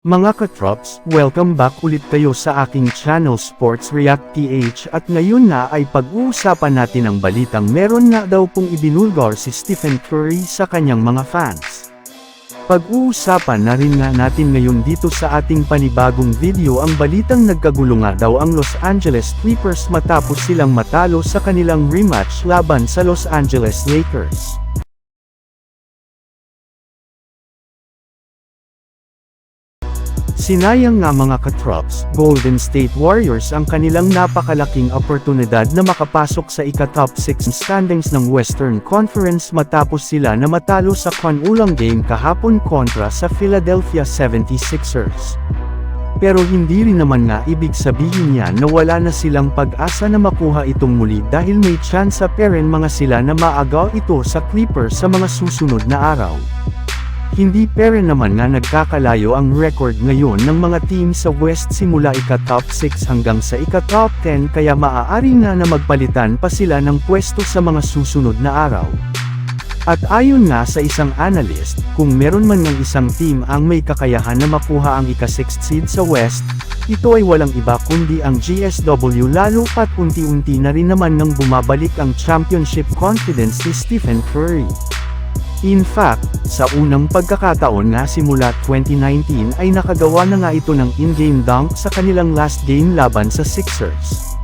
Mga katrops, welcome back ulit kayo sa aking channel Sports React PH at ngayon na ay pag-uusapan natin ang balitang meron nga daw pong ibinulgar si Stephen Curry sa kanyang mga fans. Pag-uusapan na rin nga natin ngayon dito sa ating panibagong video ang balitang nagkagulo nga daw ang Los Angeles Clippers matapos silang matalo sa kanilang rematch laban sa Los Angeles Lakers. Sinayang nga mga katrops, Golden State Warriors ang kanilang napakalaking oportunidad na makapasok sa ika-top 6 standings ng Western Conference matapos sila na matalo sa kanulang game kahapon kontra sa Philadelphia 76ers. Pero hindi rin naman nga ibig sabihin niya na wala na silang pag-asa na makuha itong muli dahil may tsansa pa rin mga sila na maagaw ito sa Clippers sa mga susunod na araw. Hindi pa rin naman nga nagkakalayo ang record ngayon ng mga team sa West simula ika-top 6 hanggang sa ika-top 10 kaya maaari nga na magpalitan pa sila ng pwesto sa mga susunod na araw. At ayon nga sa isang analyst, kung meron man ng isang team ang may kakayahan na makuha ang ika-6th seed sa West, ito ay walang iba kundi ang GSW lalo pat unti-unti na rin naman nang bumabalik ang championship confidence ni Stephen Curry. In fact, sa unang pagkakataon nga simula 2019 ay nakagawa na nga ito ng in-game dunk sa kanilang last game laban sa Sixers.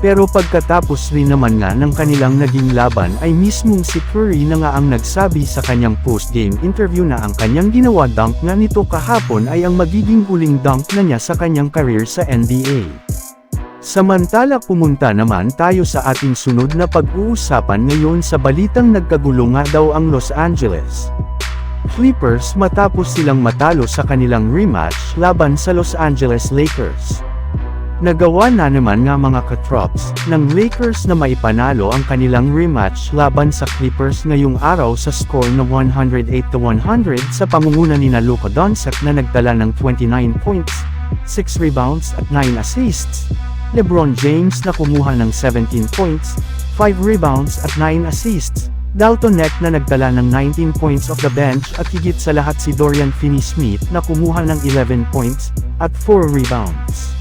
Pero pagkatapos rin naman nga ng kanilang naging laban ay mismong si Curry na nga ang nagsabi sa kanyang post-game interview na ang kanyang ginawa dunk nga nito kahapon ay ang magiging huling dunk na niya sa kanyang career sa NBA. Samantala pumunta naman tayo sa ating sunod na pag-uusapan ngayon sa balitang nagkagulo nga daw ang Los Angeles Clippers matapos silang matalo sa kanilang rematch laban sa Los Angeles Lakers. Nagawa na naman nga mga katrops ng Lakers na maipanalo ang kanilang rematch laban sa Clippers ngayong araw sa score na 108-100 sa pangunguna ni Luka Doncic na nagtala ng 29 points, 6 rebounds at 9 assists. LeBron James na kumuha ng 17 points, 5 rebounds at 9 assists, Dalton Neck na nagtala ng 19 points off the bench at higit sa lahat si Dorian Finney-Smith na kumuha ng 11 points at 4 rebounds.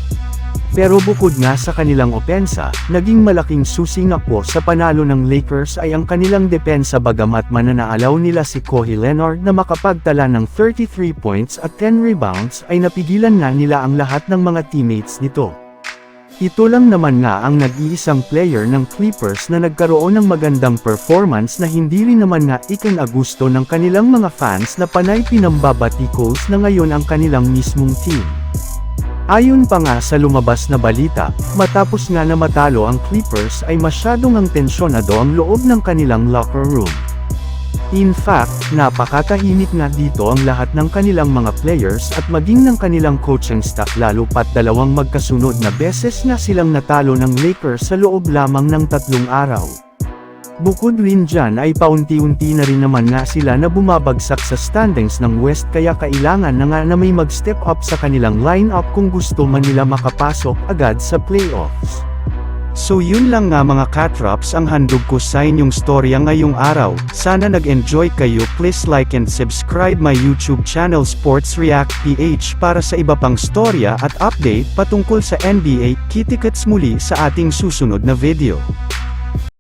Pero bukod nga sa kanilang opensa, naging malaking susi nga po sa panalo ng Lakers ay ang kanilang depensa bagamat mananaalaw nila si Kawhi Leonard na makapagtala ng 33 points at 10 rebounds ay napigilan nga nila ang lahat ng mga teammates nito. Ito lang naman nga ang nag-iisang player ng Clippers na nagkaroon ng magandang performance na hindi rin naman nga ikinagusto ng kanilang mga fans na panay pinambabatikos na ngayon ang kanilang mismong team. Ayon pa nga sa lumabas na balita, matapos nga na matalo ang Clippers ay masyadong ang tensyonado ang loob ng kanilang locker room. In fact, napakatahimik nga dito ang lahat ng kanilang mga players at maging ng kanilang coaching staff lalo pat dalawang magkasunod na beses na silang natalo ng Lakers sa loob lamang ng 3 araw. Bukod rin dyan ay paunti-unti na rin naman nga sila na bumabagsak sa standings ng West kaya kailangan na nga na may mag-step up sa kanilang lineup kung gusto man nila makapasok agad sa playoffs. So yun lang nga mga katrops ang handog ko sa inyong storya ngayong araw. Sana nag-enjoy kayo. Please like and subscribe my YouTube channel Sports React PH para sa iba pang storya at update patungkol sa NBA. Kita-kits muli sa ating susunod na video.